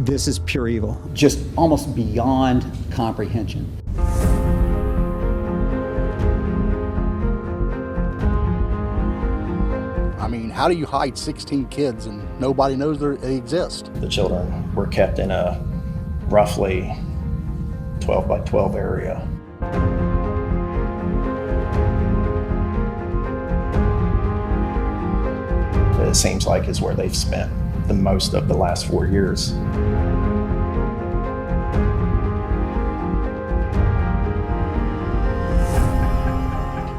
This is pure evil. Just almost beyond comprehension. I mean, how do you hide 16 kids and nobody knows they exist? The children were kept in a roughly 12 by 12 area. It seems like is where they've spent the most of the last 4 years.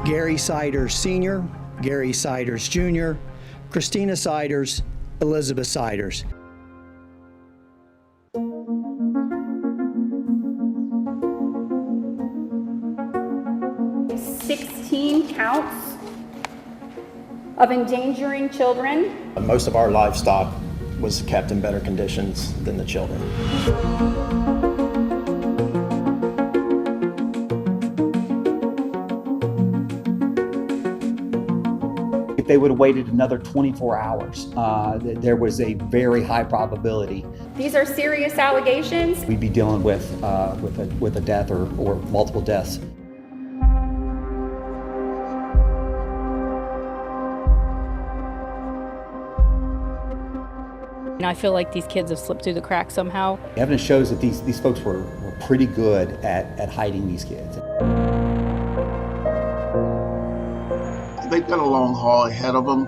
Gary Siders Sr., Gary Siders Jr., Christina Siders, Elizabeth Siders. Counts of endangering children. Most of our livestock was kept in better conditions than the children. If they would have waited another 24 hours, there was a very high probability. These are serious allegations. We'd be dealing with a death or multiple deaths. And I feel like these kids have slipped through the cracks somehow. Evidence shows that these folks were pretty good at hiding these kids. They've got a long haul ahead of them.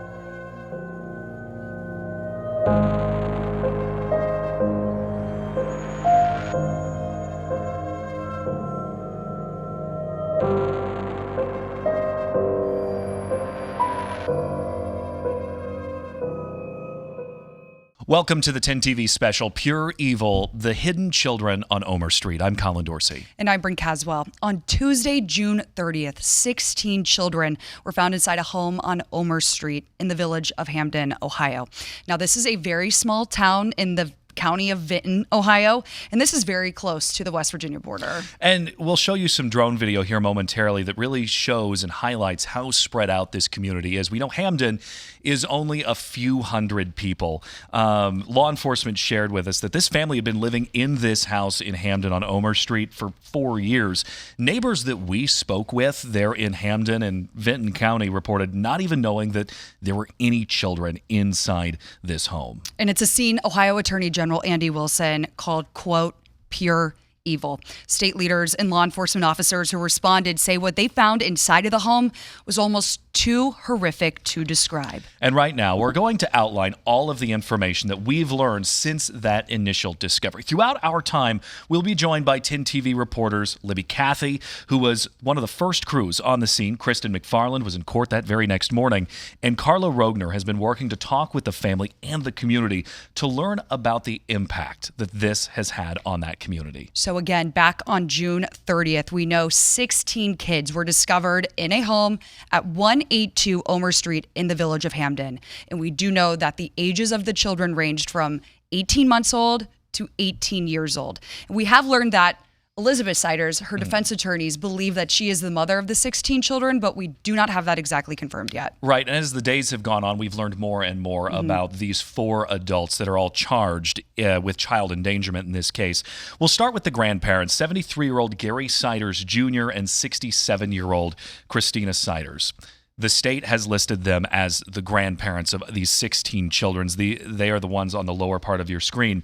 Welcome to the 10 TV special, Pure Evil, The Hidden Children on Ohmer Street. I'm Colin Dorsey. And I'm Bryn Caswell. On Tuesday, June 30th, 16 children were found inside a home on Ohmer Street in the village of Hamden, Ohio. Now, this is a very small town in the county of Vinton, Ohio, and this is very close to the West Virginia border. And we'll show you some drone video here momentarily that really shows and highlights how spread out this community is. We know Hamden is only a few hundred people. Law enforcement shared with us that this family had been living in this house in Hamden on Ohmer Street for 4 years. Neighbors that we spoke with there in Hamden and Vinton County reported not even knowing that there were any children inside this home. And it's a scene Ohio Attorney General Andy Wilson called, quote, pure evil. State leaders and law enforcement officers who responded say what they found inside of the home was almost too horrific to describe. And right now, we're going to outline all of the information that we've learned since that initial discovery. Throughout our time, we'll be joined by 10 TV reporters Libby Cathy, who was one of the first crews on the scene. Kristen McFarland was in court that very next morning. And Carla Rogner has been working to talk with the family and the community to learn about the impact that this has had on that community. So again, back on June 30th, we know 16 kids were discovered in a home at 182 Ohmer Street in the village of Hamden. And we do know that the ages of the children ranged from 18 months old to 18 years old. And we have learned that Elizabeth Siders, her defense attorneys, believe that she is the mother of the 16 children, but we do not have that exactly confirmed yet. Right, and as the days have gone on, we've learned more and more about these 4 adults that are all charged with child endangerment in this case. We'll start with the grandparents, 73-year-old Gary Siders Jr. and 67-year-old Christina Siders. The state has listed them as the grandparents of these 16 children. They are the ones on the lower part of your screen.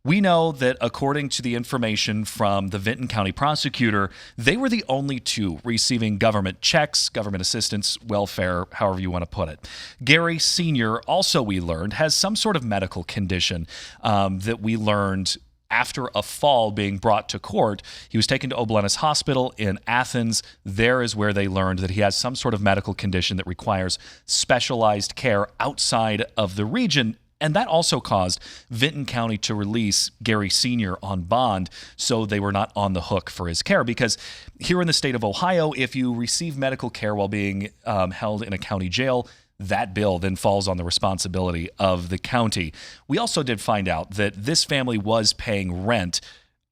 We know that according to the information from the Vinton County Prosecutor, they were the only 2 receiving government checks, government assistance, welfare, however you want to put it. Gary Sr., also we learned, has some sort of medical condition that we learned after a fall being brought to court. He was taken to Oblenis Hospital in Athens. There is where they learned that he has some sort of medical condition that requires specialized care outside of the region. And that also caused Vinton County to release Gary Sr. on bond, so they were not on the hook for his care. Because here in the state of Ohio, if you receive medical care while being held in a county jail, that bill then falls on the responsibility of the county. We also did find out that this family was paying rent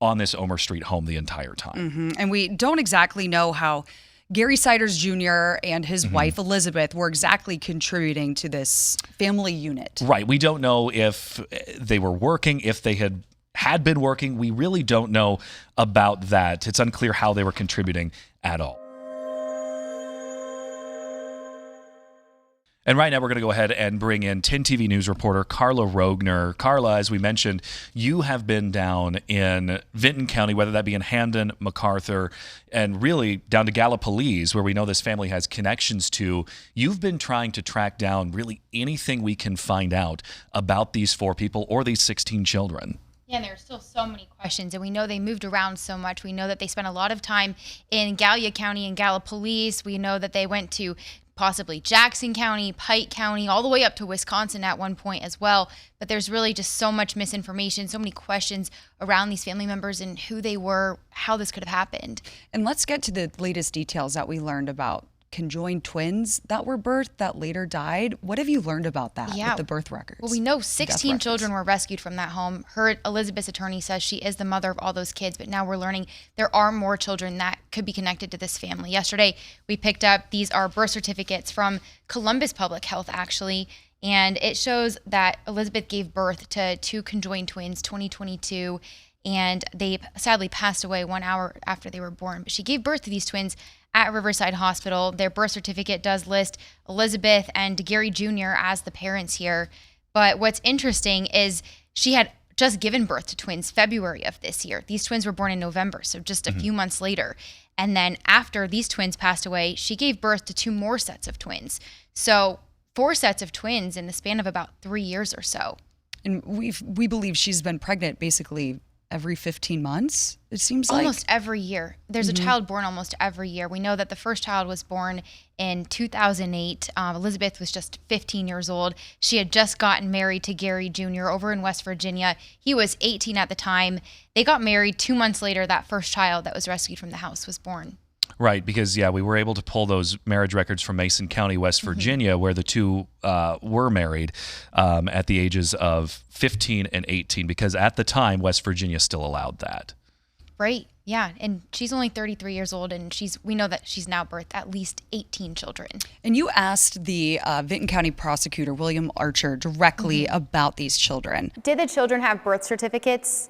on this Ohmer Street home the entire time. And we don't exactly know how Gary Siders Jr. and his wife Elizabeth were exactly contributing to this family unit. Right. We don't know if they were working, if they had had been working. We really don't know about that. It's unclear how they were contributing at all. And right now we're going to go ahead and bring in 10 TV News reporter Carla Rogner. Carla, as we mentioned, you have been down in Vinton County, whether that be in Hamden, MacArthur, and really down to Gallipolis, where we know this family has connections to. You've been trying to track down really anything we can find out about these 4 people or these 16 children. Yeah, and there are still so many questions, and we know they moved around so much. We know that they spent a lot of time in Gallia County and Gallipolis. We know that they went to possibly Jackson County, Pike County, all the way up to Wisconsin at one point as well. But there's really just so much misinformation, so many questions around these family members and who they were, how this could have happened. And let's get to the latest details that we learned about conjoined twins that were birthed that later died. What have you learned about that with the birth records? Well, we know 16 children were rescued from that home. Her Elizabeth's attorney says she is the mother of all those kids, but now we're learning there are more children that could be connected to this family. Yesterday, we picked up, these are birth certificates from Columbus Public Health, actually, and it shows that Elizabeth gave birth to 2 conjoined twins, 2022, and they sadly passed away 1 hour after they were born. But she gave birth to these twins at Riverside Hospital. Their birth certificate does list Elizabeth and Gary Jr. as the parents here. But what's interesting is she had just given birth to twins February of this year. These twins were born in November, so just a few months later. And then after these twins passed away, she gave birth to 2 more sets of twins. So 4 sets of twins in the span of about 3 years or so. And we believe she's been pregnant basically every 15 months, it seems like. Almost every year. There's a child born almost every year. We know that the first child was born in 2008. Elizabeth was just 15 years old. She had just gotten married to Gary Jr. over in West Virginia. He was 18 at the time. They got married 2 months later. That first child that was rescued from the house was born. Right, because, we were able to pull those marriage records from Mason County, West Virginia, where the 2 were married at the ages of 15 and 18, because at the time, West Virginia still allowed that. Right, yeah, and she's only 33 years old, and we know that she's now birthed at least 18 children. And you asked the Vinton County Prosecutor, William Archer, directly about these children. Did the children have birth certificates?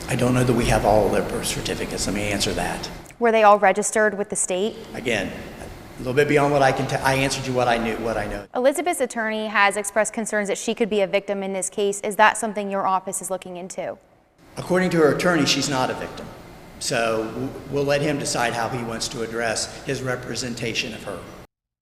I don't know that we have all of their birth certificates. Let me answer that. Were they all registered with the state? Again, a little bit beyond what I can tell. I answered you what I know. Elizabeth's attorney has expressed concerns that she could be a victim in this case. Is that something your office is looking into? According to her attorney, she's not a victim. So we'll let him decide how he wants to address his representation of her.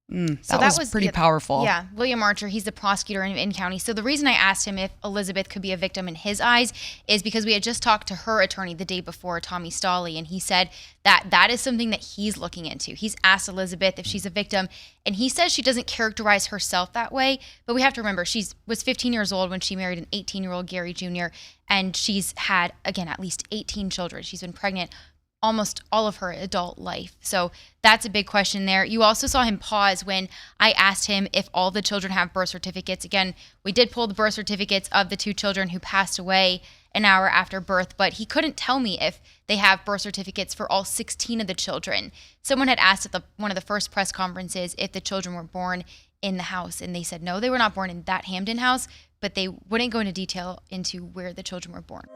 So that was pretty powerful. Yeah, William Archer, he's the prosecutor in Vinton County. So the reason I asked him if Elizabeth could be a victim in his eyes is because we had just talked to her attorney the day before, Tommy Stolley, and he said that is something that he's looking into. He's asked Elizabeth if she's a victim, and he says she doesn't characterize herself that way, but we have to remember she was 15 years old when she married an 18-year-old Gary Jr., and she's had, again, at least 18 children. She's been pregnant almost all of her adult life. So that's a big question there. You also saw him pause when I asked him if all the children have birth certificates. Again, we did pull the birth certificates of the 2 children who passed away an hour after birth, but he couldn't tell me if they have birth certificates for all 16 of the children. Someone had asked at one of the first press conferences if the children were born in the house, and they said no, they were not born in that Hamden house, but they wouldn't go into detail into where the children were born.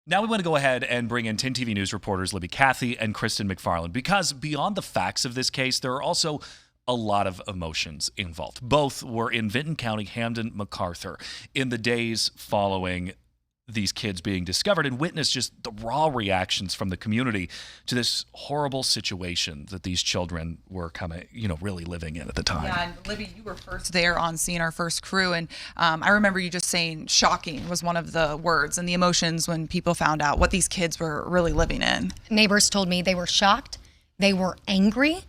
Now we want to go ahead and bring in 10 TV News reporters Libby Cathy and Kristen McFarland, because beyond the facts of this case, there are also a lot of emotions involved. Both were in Vinton County, Hamden, MacArthur, in the days following these kids being discovered, and witnessed just the raw reactions from the community to this horrible situation that these children were really living in at the time. Yeah, and Libby, you were first there on scene, our first crew, and I remember you just saying shocking was one of the words and the emotions when people found out what these kids were really living in. Neighbors told me they were shocked, they were angry,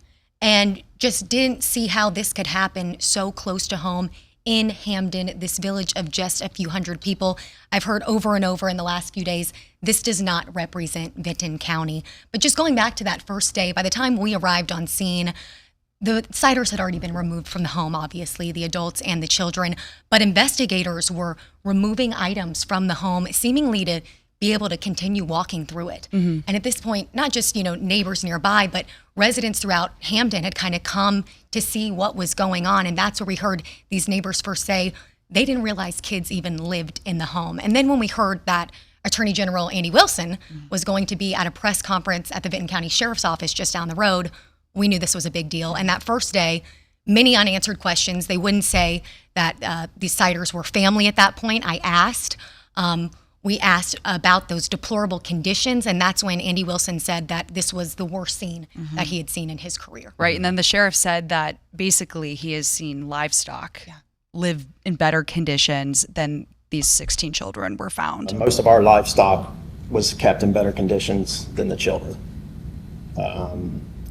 and just didn't see how this could happen so close to home in Hamden, this village of just a few hundred people. I've heard over and over in the last few days, this does not represent Vinton County. But just going back to that first day, by the time we arrived on scene, the sighters had already been removed from the home, obviously, the adults and the children, but investigators were removing items from the home, seemingly to be able to continue walking through it. And at this point, not just, neighbors nearby, but residents throughout Hamden had kind of come to see what was going on. And that's where we heard these neighbors first say, they didn't realize kids even lived in the home. And then when we heard that Attorney General Andy Wilson was going to be at a press conference at the Vinton County Sheriff's Office just down the road, we knew this was a big deal. And that first day, many unanswered questions. They wouldn't say that these Siders were family at that point. I asked. We asked about those deplorable conditions, and that's when Andy Wilson said that this was the worst scene that he had seen in his career. Right, and then the sheriff said that basically he has seen livestock live in better conditions than these 16 children were found. Most of our livestock was kept in better conditions than the children.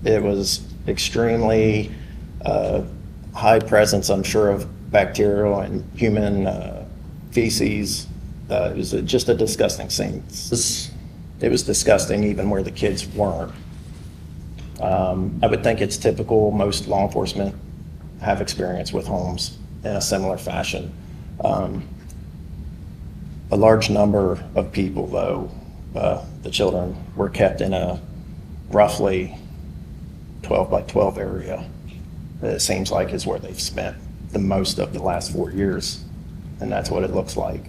It was extremely high presence, I'm sure, of bacterial and human feces. It was just a disgusting scene. It was disgusting even where the kids weren't. I would think it's typical. Most law enforcement have experience with homes in a similar fashion. A large number of people, though, the children were kept in a roughly 12 by 12 area. It seems like is where they've spent the most of the last 4 years, and that's what it looks like.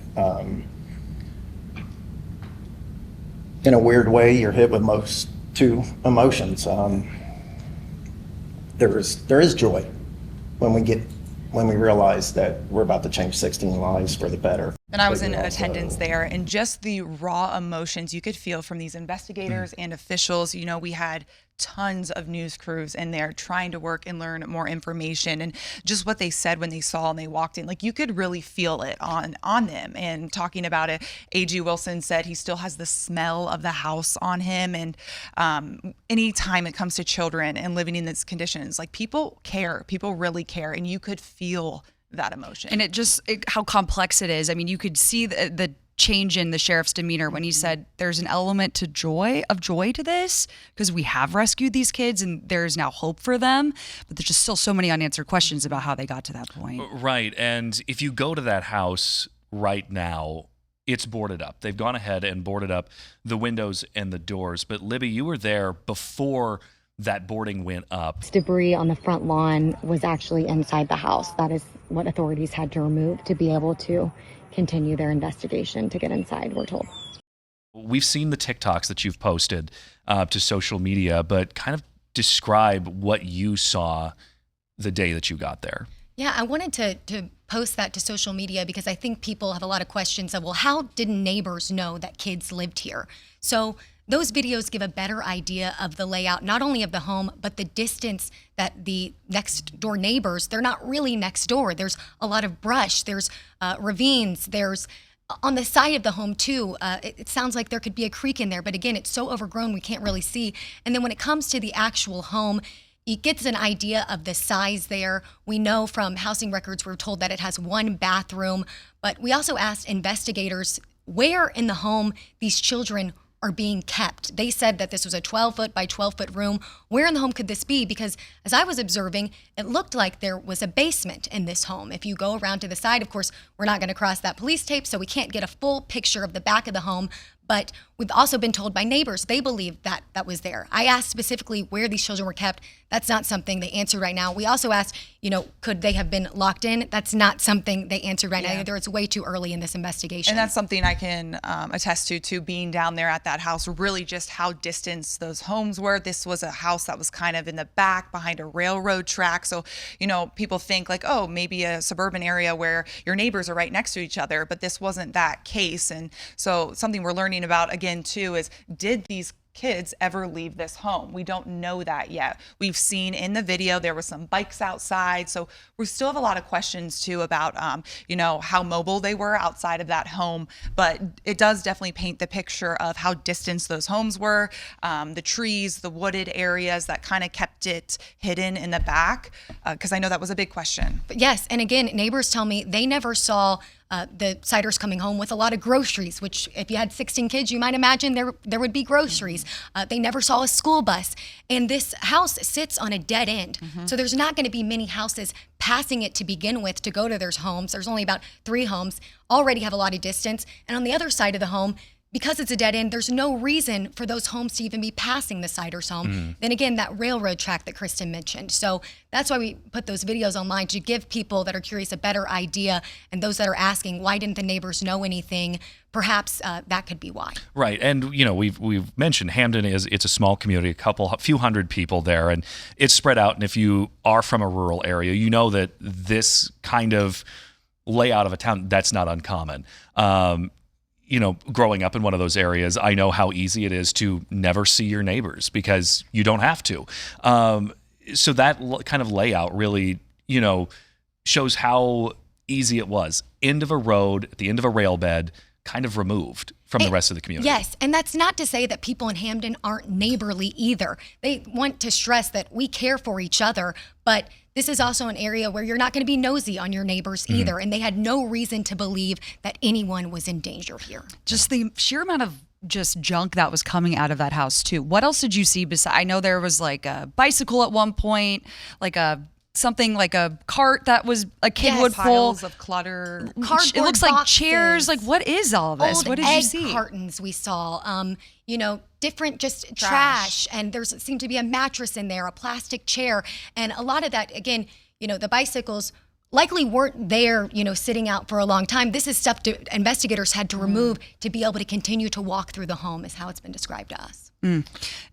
In a weird way, you're hit with two emotions. There is joy when we realize that we're about to change 16 lives for the better. And I was in attendance there, and just the raw emotions you could feel from these investigators and officials. You know, we had tons of news crews in there trying to work and learn more information, and just what they said when they saw and they walked in, like you could really feel it on them. And talking about it, A.G. Wilson said he still has the smell of the house on him. And anytime it comes to children and living in these conditions, like people really care, and you could feel that emotion. And how complex it is. I mean, you could see the change in the sheriff's demeanor when he said there's an element to joy to this because we have rescued these kids and there's now hope for them, but there's just still so many unanswered questions about how they got to that point. Right. And if you go to that house right now, it's boarded up. They've gone ahead and boarded up the windows and the doors. But Libby, you were there before that boarding went up. Debris on the front lawn was actually inside the house. That is what authorities had to remove to be able to continue their investigation to get inside, we're told. We've seen the TikToks that you've posted to social media, but kind of describe what you saw the day that you got there. Yeah, I wanted to post that to social media because I think people have a lot of questions of, well, how did neighbors know that kids lived here? So those videos give a better idea of the layout, not only of the home, but the distance that the next door neighbors, they're not really next door. There's a lot of brush, there's ravines, there's on the side of the home too. It sounds like there could be a creek in there, but again, it's so overgrown we can't really see. And then when it comes to the actual home, it gets an idea of the size there. We know from housing records, we're told that it has one bathroom, but we also asked investigators where in the home these children are being kept. They said that this was a 12-foot by 12-foot room. Where in the home could this be? Because as I was observing, it looked like there was a basement in this home. If you go around to the side, of course, we're not going to cross that police tape, so we can't get a full picture of the back of the home. But we've also been told by neighbors they believe that that was there. I asked specifically where these children were kept. That's not something they answered right now. We also asked, could they have been locked in? That's not something they answered right now either. It's way too early in this investigation. And that's something I can attest to being down there at that house, really just how distant those homes were. This was a house that was kind of in the back behind a railroad track. So, people think like, oh, maybe a suburban area where your neighbors are right next to each other, but this wasn't that case. And so something we're learning about again too is, did these kids ever leave this home? We don't know that yet. We've seen in the video there were some bikes outside, so we still have a lot of questions too about how mobile they were outside of that home. But it does definitely paint the picture of how distant those homes were, the trees, the wooded areas that kind of kept it hidden in the back, because I know that was a big question. But yes, and again, neighbors tell me they never saw the Siders coming home with a lot of groceries, which if you had 16 kids, you might imagine there would be groceries. They never saw a school bus. And this house sits on a dead end. So there's not going to be many houses passing it to begin with to go to their homes. There's only about 3 homes, already have a lot of distance. And on the other side of the home, because it's a dead end, there's no reason for those homes to even be passing the Siders home. Then again, that railroad track that Kristen mentioned. So that's why we put those videos online, to give people that are curious a better idea, and those that are asking, why didn't the neighbors know anything? Perhaps that could be why. Right, and we've mentioned Hamden it's a small community, a few hundred people there, and it's spread out. And if you are from a rural area, you know that this kind of layout of a town, that's not uncommon. Growing up in one of those areas, I know how easy it is to never see your neighbors because you don't have to. So that kind of layout really, shows how easy it was. End of a road, at the end of a rail bed, kind of removed from the rest of the community. Yes, and that's not to say that people in Hamden aren't neighborly either. They want to stress that we care for each other, but this is also an area where you're not going to be nosy on your neighbors either, and they had no reason to believe that anyone was in danger here. Just the sheer amount of just junk that was coming out of that house too. What else did you see besides? I know there was like a bicycle at one point, like something like a cart that was a kid would pull. Piles of clutter. Cardboard It looks like boxes, chairs. Like, what is all this? old What did egg you see? cartons we saw. Different just trash, and there seemed to be a mattress in there, a plastic chair, and a lot of that, again, the bicycles likely weren't there, sitting out for a long time. This is stuff investigators had to remove to be able to continue to walk through the home, is how it's been described to us. And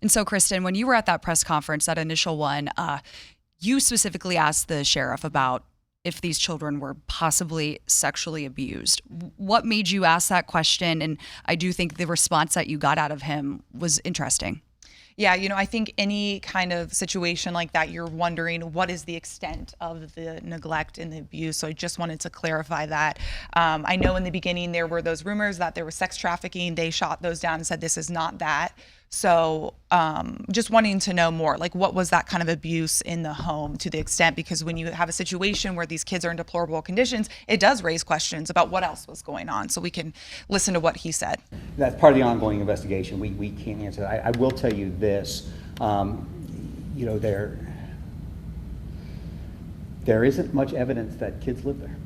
so, Kristen, when you were at that press conference, that initial one, you specifically asked the sheriff about if these children were possibly sexually abused. What made you ask that question? And I do think the response that you got out of him was interesting. Yeah, I think any kind of situation like that, you're wondering what is the extent of the neglect and the abuse. So I just wanted to clarify that. I know in the beginning there were those rumors that there was sex trafficking. They shot those down and said this is not that. So just wanting to know more, like what was that kind of abuse in the home to the extent, because when you have a situation where these kids are in deplorable conditions, it does raise questions about what else was going on. So we can listen to what he said. That's part of the ongoing investigation. We can't answer that. I will tell you this, there isn't much evidence that kids live there.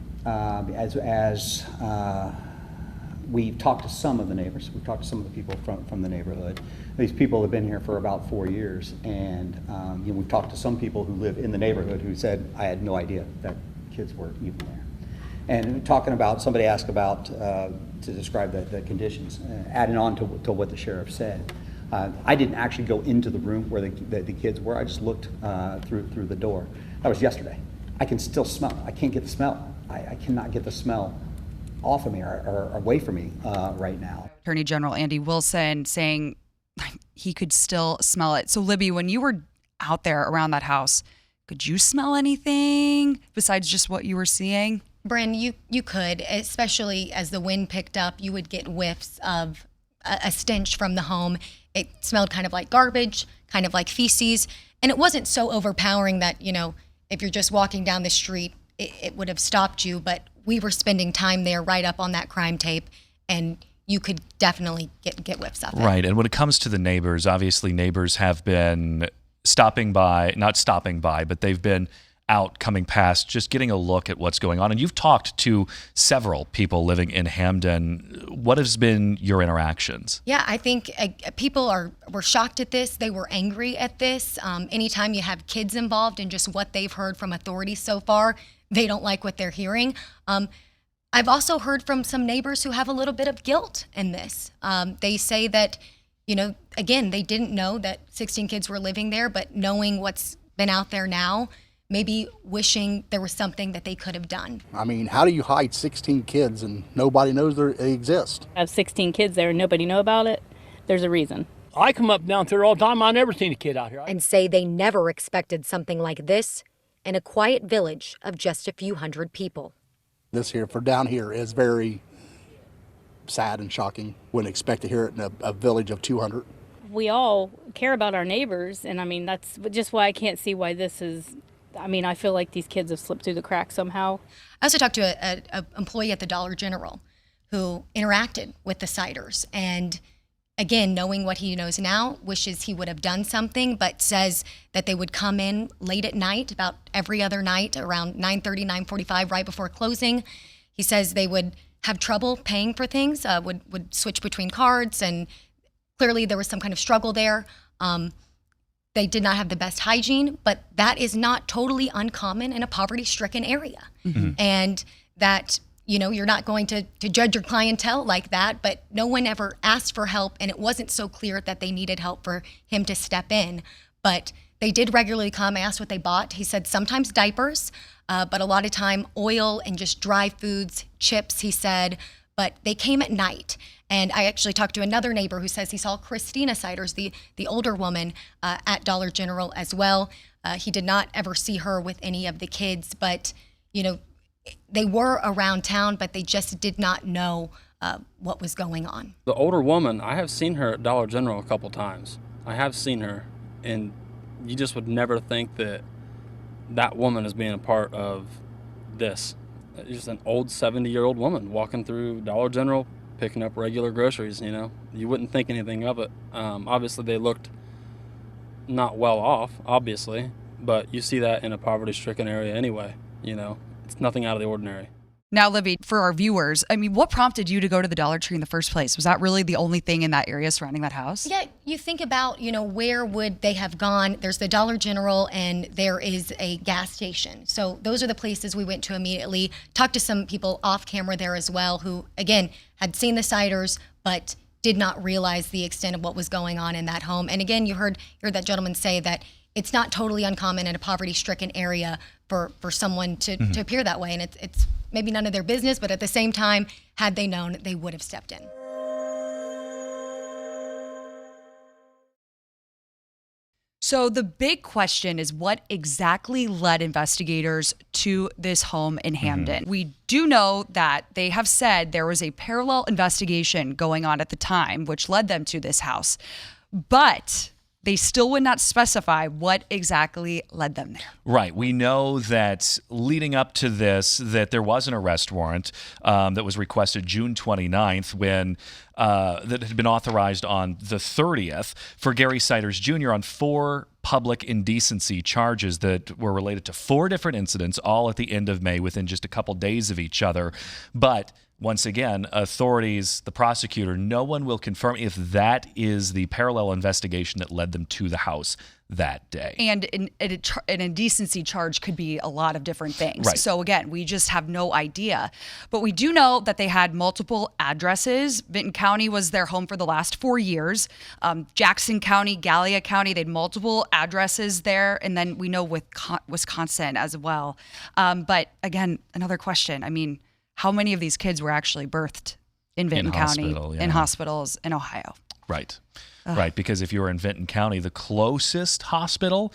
We've talked to some of the neighbors. We've talked to some of the people from the neighborhood. These people have been here for about 4 years, and we've talked to some people who live in the neighborhood who said, I had no idea that kids were even there. And talking about, somebody asked about, to describe the conditions, adding on to what the sheriff said. I didn't actually go into the room where the kids were. I just looked through the door. That was yesterday. I can still smell it. I can't get the smell. I cannot get the smell off of me or away from me right now. Attorney General Andy Wilson saying he could still smell it. So Libby, when you were out there around that house, could you smell anything besides just what you were seeing? Bryn, you could, especially as the wind picked up, you would get whiffs of a stench from the home. It smelled kind of like garbage, kind of like feces, and it wasn't so overpowering that, if you're just walking down the street, it would have stopped you, but we were spending time there right up on that crime tape, and you could definitely get whiffs of it. Right, and when it comes to the neighbors, obviously neighbors have been not stopping by, but they've been out, coming past, just getting a look at what's going on. And you've talked to several people living in Hamden. What has been your interactions? Yeah, I think people were shocked at this. They were angry at this. Anytime you have kids involved and just what they've heard from authorities so far, they don't like what they're hearing. I've also heard from some neighbors who have a little bit of guilt in this. They say that, again, they didn't know that 16 kids were living there, but knowing what's been out there now, maybe wishing there was something that they could have done. I mean, how do you hide 16 kids and nobody knows they exist? I have 16 kids there and nobody know about it. There's a reason. I come up down through all the time. I never seen a kid out here. And say they never expected something like this in a quiet village of just a few hundred people. This here, for down here, is very sad and shocking. Wouldn't expect to hear it in a village of 200. We all care about our neighbors, and that's just why I can't see why this is. I feel like these kids have slipped through the cracks somehow. I also talked to an employee at the Dollar General who interacted with the Siders, and again, knowing what he knows now, wishes he would have done something, but says that they would come in late at night, about every other night, around 9:30, 9:45, right before closing. He says they would have trouble paying for things, would switch between cards, and clearly there was some kind of struggle there. They did not have the best hygiene, but that is not totally uncommon in a poverty-stricken area. And that, you're not going to judge your clientele like that, but no one ever asked for help, and it wasn't so clear that they needed help for him to step in. But they did regularly come. I asked what they bought. He said sometimes diapers, but a lot of time oil and just dry foods, chips, he said, but they came at night. And I actually talked to another neighbor who says he saw Christina Siders, the older woman, at Dollar General as well. He did not ever see her with any of the kids, but, they were around town, but they just did not know what was going on. The older woman, I have seen her at Dollar General a couple times. I have seen her, and you just would never think that that woman is being a part of this. It's just an old 70-year-old woman walking through Dollar General, picking up regular groceries, You wouldn't think anything of it. Obviously, they looked not well off, obviously, but you see that in a poverty-stricken area anyway, It's nothing out of the ordinary. Now, Libby, for our viewers, what prompted you to go to the Dollar Tree in the first place? Was that really the only thing in that area surrounding that house? Yeah, you think about, where would they have gone? There's the Dollar General and there is a gas station. So those are the places we went to immediately. Talked to some people off camera there as well who, again, had seen the Siders, but did not realize the extent of what was going on in that home. And again, you heard that gentleman say that it's not totally uncommon in a poverty-stricken area for someone to appear that way. And it's maybe none of their business, but at the same time, had they known, they would have stepped in. So the big question is what exactly led investigators to this home in Hamden? We do know that they have said there was a parallel investigation going on at the time, which led them to this house. But they still would not specify what exactly led them there. Right. We know that leading up to this, that there was an arrest warrant that was requested June 29th when that had been authorized on the 30th for Gary Siders Jr. on 4 public indecency charges that were related to 4 different incidents, all at the end of May within just a couple days of each other. But once again, authorities, the prosecutor, no one will confirm if that is the parallel investigation that led them to the house that day. And an indecency charge could be a lot of different things. Right. So again, we just have no idea. But we do know that they had multiple addresses. Vinton County was their home for the last 4 years. Jackson County, Gallia County, they had multiple addresses there. And then we know with Wisconsin as well. But again, another question. How many of these kids were actually birthed in Vinton County, in hospitals in Ohio? Right. Right, because if you were in Vinton County, the closest hospital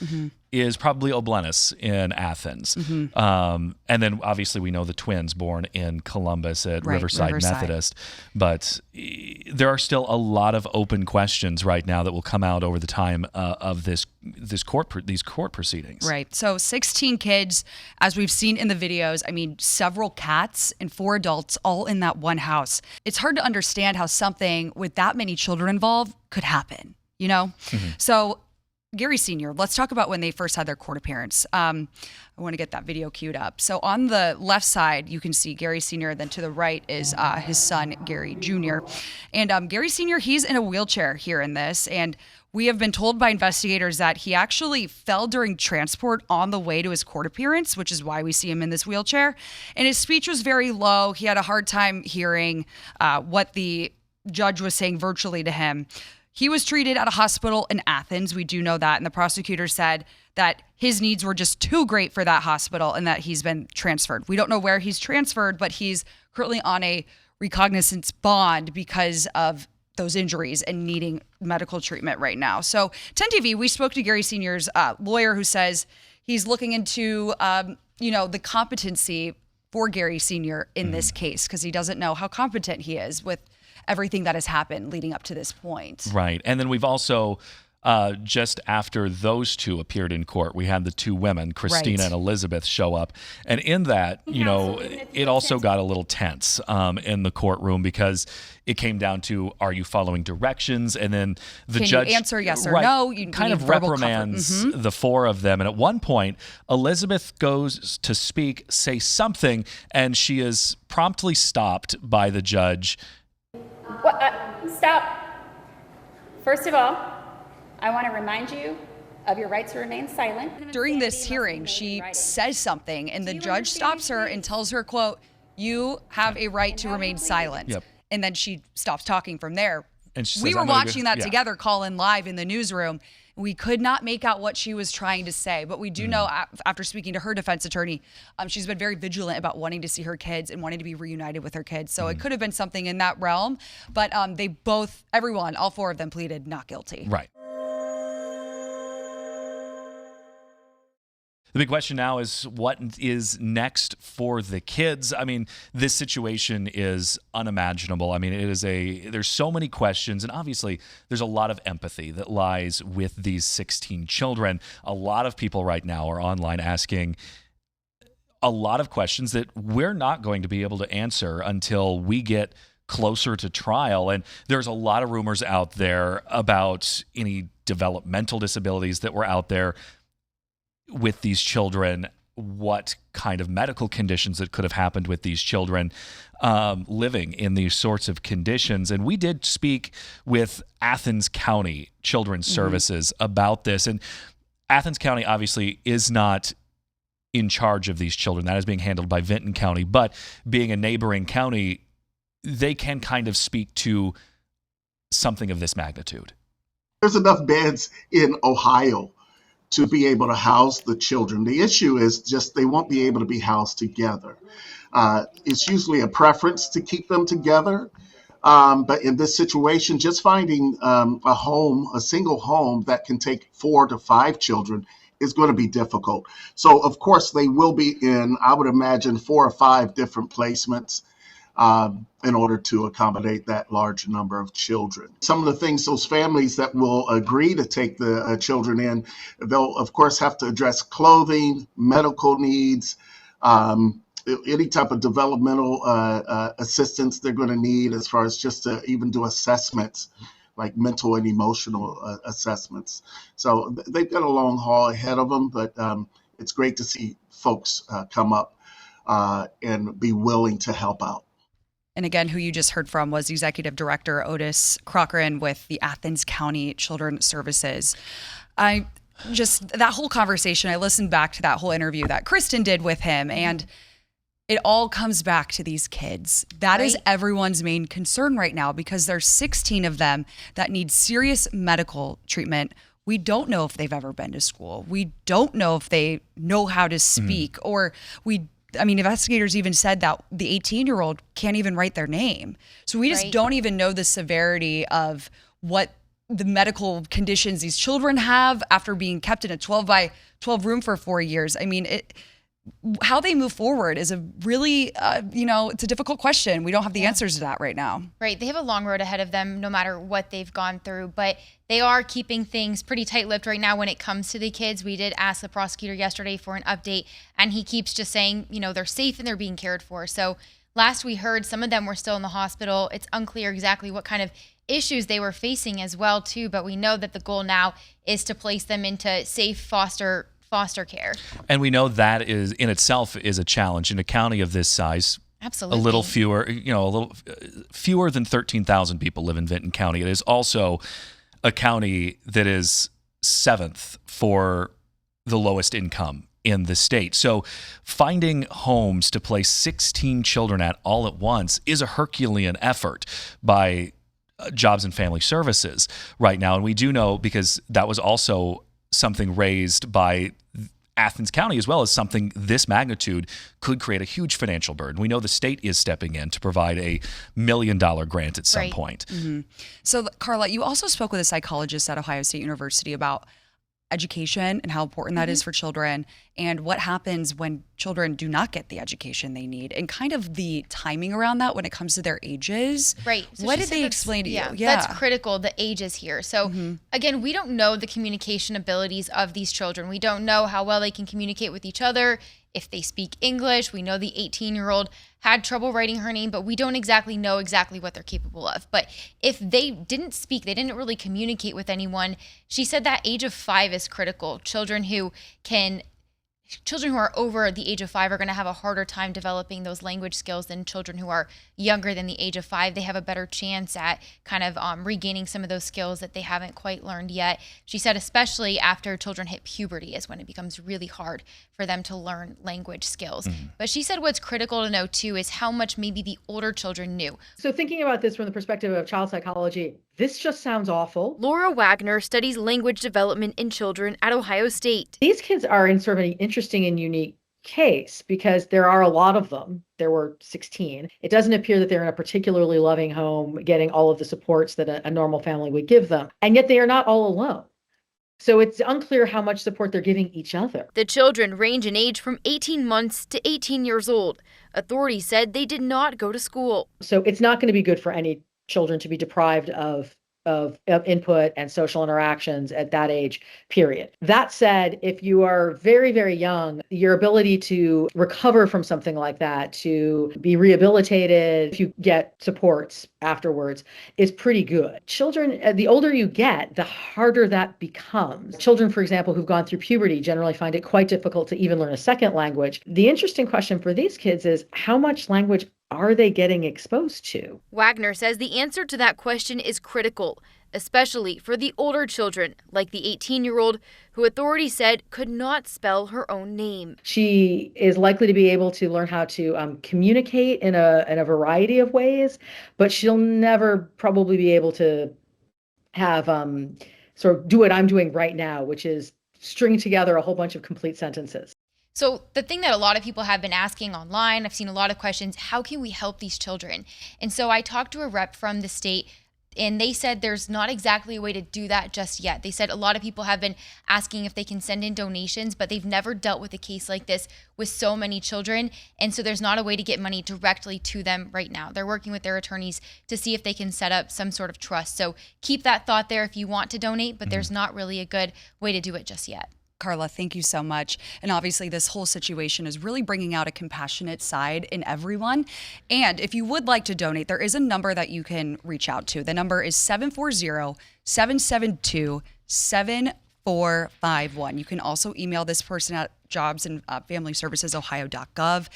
is probably Oblenis in Athens. And then obviously we know the twins born in Columbus at Riverside Methodist. But there are still a lot of open questions right now that will come out over the time of these court proceedings. Right. So 16 kids, as we've seen in the videos, several cats and 4 adults all in that one house. It's hard to understand how something with that many children involved could happen, So Gary Sr., let's talk about when they first had their court appearance. I want to get that video queued up. So on the left side, you can see Gary Sr., then to the right is his son, Gary Jr. And Gary Sr., he's in a wheelchair here in this, and we have been told by investigators that he actually fell during transport on the way to his court appearance, which is why we see him in this wheelchair. And his speech was very low. He had a hard time hearing what the judge was saying virtually to him. He was treated at a hospital in Athens. We do know that. And the prosecutor said that his needs were just too great for that hospital and that he's been transferred. We don't know where he's transferred, but he's currently on a recognizance bond because of those injuries and needing medical treatment right now. So 10 TV, we spoke to Gary Sr.'s lawyer who says he's looking into, the competency for Gary Sr. in this case because he doesn't know how competent he is with everything that has happened leading up to this point. Right. And then we've also just after those two appeared in court, we had the two women, Christina and Elizabeth, show up. And in that, it also got a little tense in the courtroom because it came down to, are you following directions? And then the judge... Can you answer yes or no? You kind of verbal reprimands the four of them. And at one point, Elizabeth goes to speak, say something, and she is promptly stopped by the judge. Stop. First of all, I want to remind you of your right to remain silent. During this hearing, she says something, and the judge stops her and tells her, quote, "You have a right to remain silent." Yep. And then she stops talking from there. And she says, We were "I'm gonna watching go-" that Yeah. together, call in live in the newsroom. We could not make out what she was trying to say, but we do know after speaking to her defense attorney, she's been very vigilant about wanting to see her kids and wanting to be reunited with her kids. So it could have been something in that realm, but all four of them pleaded not guilty. Right. The big question now is what is next for the kids? I mean, this situation is unimaginable. I mean, there's so many questions, and obviously there's a lot of empathy that lies with these 16 children. A lot of people right now are online asking a lot of questions that we're not going to be able to answer until we get closer to trial. And there's a lot of rumors out there about any developmental disabilities that were out there with these children, what kind of medical conditions that could have happened with these children living in these sorts of conditions. And we did speak with Athens County Children's Services about this. And Athens County obviously is not in charge of these children. That is being handled by Vinton County. But being a neighboring county, they can kind of speak to something of this magnitude. There's enough beds in Ohio to be able to house the children. The issue is just they won't be able to be housed together. It's usually a preference to keep them together. But in this situation, just finding a single home that can take 4 to 5 children is going to be difficult. So of course they will be in, I would imagine, 4 or 5 different placements in order to accommodate that large number of children. Some of the things those families that will agree to take the children in, they'll of course have to address clothing, medical needs, any type of developmental assistance they're going to need as far as just to even do assessments, like mental and emotional assessments. So they've got a long haul ahead of them, but it's great to see folks come up and be willing to help out. And again, who you just heard from was Executive Director Otis Cochran with the Athens County Children's Services. That whole conversation, I listened back to that whole interview that Kristen did with him, and it all comes back to these kids. That is everyone's main concern right now because there's 16 of them that need serious medical treatment. We don't know if they've ever been to school. We don't know if they know how to speak investigators even said that the 18-year-old can't even write their name. So we just don't even know the severity of what the medical conditions these children have after being kept in a 12 by 12 room for 4 years. I mean, how they move forward is a really, it's a difficult question. We don't have the answers to that right now. Right. They have a long road ahead of them no matter what they've gone through, but they are keeping things pretty tight-lipped right now when it comes to the kids. We did ask the prosecutor yesterday for an update, and he keeps just saying, they're safe and they're being cared for. So last we heard, some of them were still in the hospital. It's unclear exactly what kind of issues they were facing as well, too, but we know that the goal now is to place them into safe foster care. And we know that is in itself is a challenge in a county of this size. Absolutely. A little fewer than 13,000 people live in Vinton County. It is also a county that is 7th for the lowest income in the state. So finding homes to place 16 children at all at once is a Herculean effort by Jobs and Family Services right now. And we do know, because that was also something raised by Athens County, as well as something this magnitude could create a huge financial burden. We know the state is stepping in to provide a $1 million grant at some point. So Carla, you also spoke with a psychologist at Ohio State University about education and how important that is for children, and what happens when children do not get the education they need, and kind of the timing around that when it comes to their ages. Right. So what she did said they that's- explain to you? That's critical, the ages here. So again, we don't know the communication abilities of these children. We don't know how well they can communicate with each other, if they speak English. We know the 18-year-old had trouble writing her name, but we don't exactly know exactly what they're capable of. But if they didn't speak, they didn't really communicate with anyone, she said that age of 5 is critical. Children who are over the age of 5 are going to have a harder time developing those language skills than children who are younger than the age of 5. They have a better chance at kind of regaining some of those skills that they haven't quite learned yet. She said especially after children hit puberty is when it becomes really hard for them to learn language skills. But she said what's critical to know too is how much maybe the older children knew. So thinking about this from the perspective of child psychology, this just sounds awful. Laura Wagner studies language development in children at Ohio State. These kids are in sort of an interesting and unique case because there are a lot of them. There were 16. It doesn't appear that they're in a particularly loving home, getting all of the supports that a normal family would give them. And yet they are not all alone. So it's unclear how much support they're giving each other. The children range in age from 18 months to 18 years old. Authorities said they did not go to school. So it's not going to be good for any children to be deprived of input and social interactions at that age, period. That said, if you are very, very young, your ability to recover from something like that, to be rehabilitated, if you get supports afterwards, is pretty good. Children, the older you get, the harder that becomes. Children, for example, who've gone through puberty generally find it quite difficult to even learn a second language. The interesting question for these kids is how much language are they getting exposed to? Wagner says the answer to that question is critical, especially for the older children, like the 18-year-old who authorities said could not spell her own name. She is likely to be able to learn how to communicate in a variety of ways, but she'll never probably be able to have sort of do what I'm doing right now, which is string together a whole bunch of complete sentences. So the thing that a lot of people have been asking online, I've seen a lot of questions, how can we help these children? And so I talked to a rep from the state, and they said there's not exactly a way to do that just yet. They said a lot of people have been asking if they can send in donations, but they've never dealt with a case like this with so many children. And so there's not a way to get money directly to them right now. They're working with their attorneys to see if they can set up some sort of trust. So keep that thought there if you want to donate, but there's not really a good way to do it just yet. Carla, thank you so much. And obviously this whole situation is really bringing out a compassionate side in everyone. And if you would like to donate, there is a number that you can reach out to. The number is 740-772-7451. You can also email this person at jobsandfamilyservicesohio.gov.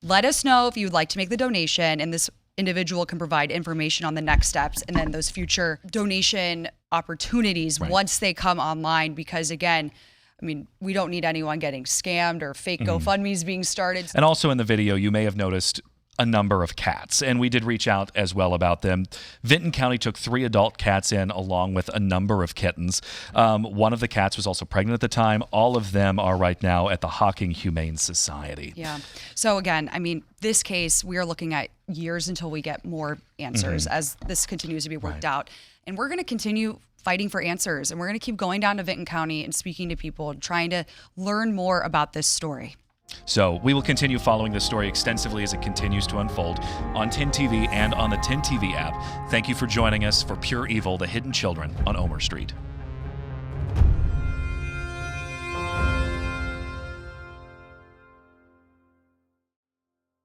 Let us know if you would like to make the donation, and this individual can provide information on the next steps and then those future donation opportunities once they come online, because again, I mean, we don't need anyone getting scammed or fake GoFundMes being started. And also in the video, you may have noticed a number of cats, and we did reach out as well about them. Vinton County took 3 adult cats in along with a number of kittens. One of the cats was also pregnant at the time. All of them are right now at the Hocking Humane Society. Yeah. So again, I mean, this case, we are looking at years until we get more answers as this continues to be worked out. And we're going to continue fighting for answers, and we're going to keep going down to Vinton County and speaking to people, trying to learn more about this story. So we will continue following this story extensively as it continues to unfold on TIN TV and on the TIN TV app. Thank you for joining us for Pure Evil, the Hidden Children on Ohmer Street.